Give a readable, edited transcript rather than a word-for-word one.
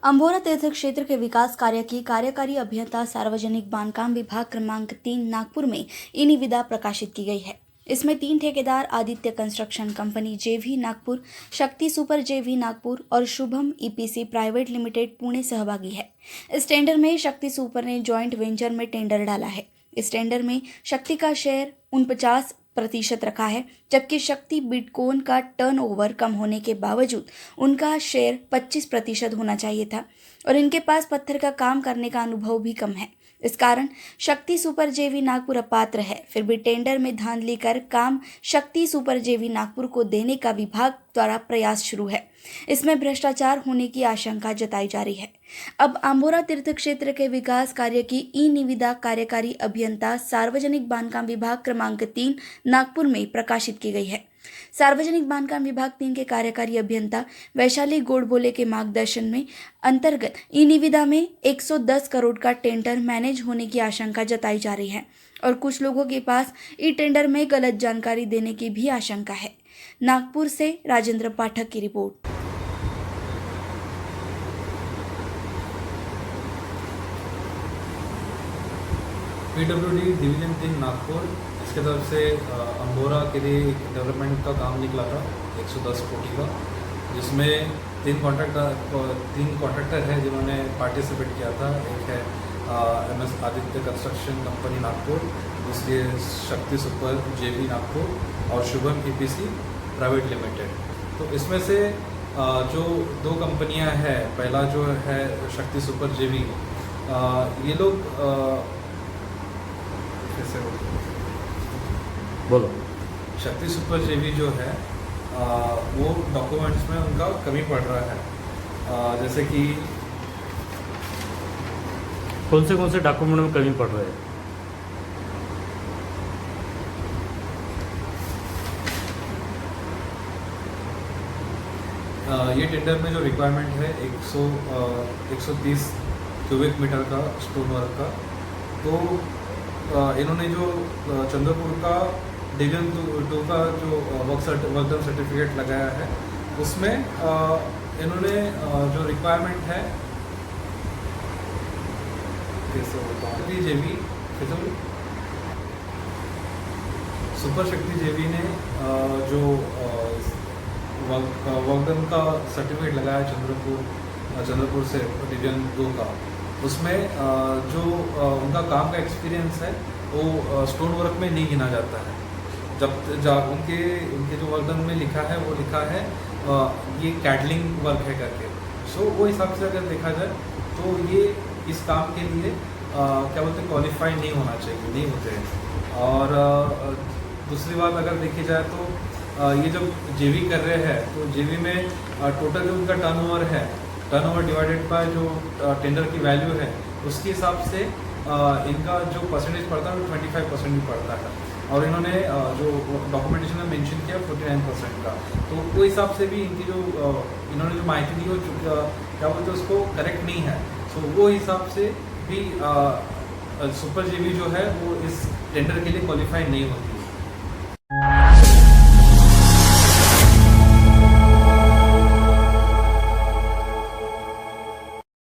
अंबोरा तीर्थ क्षेत्र के विकास कार्य की कार्यकारी अभियंता सार्वजनिक बांधकाम विभाग क्रमांक 3 नागपुर में ई निविदा प्रकाशित की गई है। इसमें 3 ठेकेदार आदित्य कंस्ट्रक्शन कंपनी जेवी नागपुर, शक्ति सुपर जेवी नागपुर और Shubham EPC private limited Pune सहभागी है। इस टेंडर में शक्ति सुपर ने जॉइंट वेंचर में टेंडर डाला है। इस टेंडर में शक्ति का शेयर 49% रखा है, जबकि शक्ति बिटकॉइन का टर्नओवर कम होने के बावजूद उनका शेयर 25% होना चाहिए था और इनके पास पत्थर का काम करने का अनुभव भी कम है। इस कारण शक्ति सुपर जेवी नागपुर अपात्र है। फिर भी टेंडर में धांधली कर काम शक्ति सुपर जेवी नागपुर को देने का विभाग द्वारा प्रयास शुरू है। इसमें भ्रष्टाचार होने की आशंका जताई जा रही है। अब अंबोरा तीर्थ क्षेत्र के विकास कार्य की ई निविदा कार्यकारी अभियंता सार्वजनिक बांधकाम विभाग क्रमांक 3 नागपुर में प्रकाशित की गई है। सार्वजनिक बांधकाम विभाग 3 के कार्यकारी अभियंता वैशाली गोडबोले के मार्गदर्शन में अंतर्गत ई निविदा में 110 करोड़ का टेंडर मैनेज होने की आशंका जताई जा रही है और कुछ लोगों के पास ई टेंडर में गलत जानकारी देने की भी आशंका है। नागपुर से राजेंद्र पाठक की रिपोर्ट। पीडब्ल्यूडी डिवीजन 3 नागपुर इसके तरफ से अंबोरा के लिए एक डेवलपमेंट का काम निकला था 110 कोटी का, जिसमें तीन कॉन्ट्रैक्टर हैं जिन्होंने पार्टिसिपेट किया था। एक है MS Aditya construction company Nagpur, दूसरी है शक्ति सुपर जेवी नागपुर और शुभम ईपीसी प्राइवेट लिमिटेड। तो इसमें से जो दो कंपनियां हैं, पहला जो है शक्ति सुपर जेवी, ये लोग कैसे बोलो, शक्ति सुपर जेवी जो है वो डॉक्यूमेंट्स में उनका कमी पड़ रहा है। जैसे कि कौन से डॉक्यूमेंट में कमी पड़ रहा है? ये टेंडर में जो रिक्वायरमेंट है 130 क्यूबिक मीटर का स्टोन वर्क का, तो इन्होंने जो चंद्रपुर का डिवीजन 2 का जो वर्क डन सर्टिफिकेट लगाया है, उसमें इन्होंने जो रिक्वायरमेंट है कैसे होता है जेवी सुपर शक्ति जेवी ने जो वर्क डन का सर्टिफिकेट लगाया चंद्रपुर से डिवीजन 2 का, उसमें जो उनका काम का एक्सपीरियंस है वो स्टोन वर्क में नहीं गिना जाता है। जब उनके जो वर्क डन में लिखा है वो लिखा है ये कैडलिंग वर्क है करके। सो वो हिसाब से अगर देखा जाए तो ये इस काम के लिए क्या बोलते हैं, क्वालिफाइड नहीं होना चाहिए, नहीं होते हैं। और दूसरी बात अगर देखी जाए तो ये जब जेवी कर रहे हैं तो जेवी में टोटल जो उनका टर्नओवर डिवाइडेड बाय जो टेंडर की वैल्यू है, उसके हिसाब से इनका जो परसेंटेज पड़ता है वो 25% भी पड़ता है। और इन्होंने जो डॉक्यूमेंटेशन में मेंशन किया 49% का, तो वो हिसाब से भी इनकी जो इन्होंने जो माहिती दी वो क्या बोलते हैं उसको करेक्ट नहीं है। तो वो हिसाब से भी सुपर जेवी जो है वो इस टेंडर के लिए क्वालिफाई नहीं होती।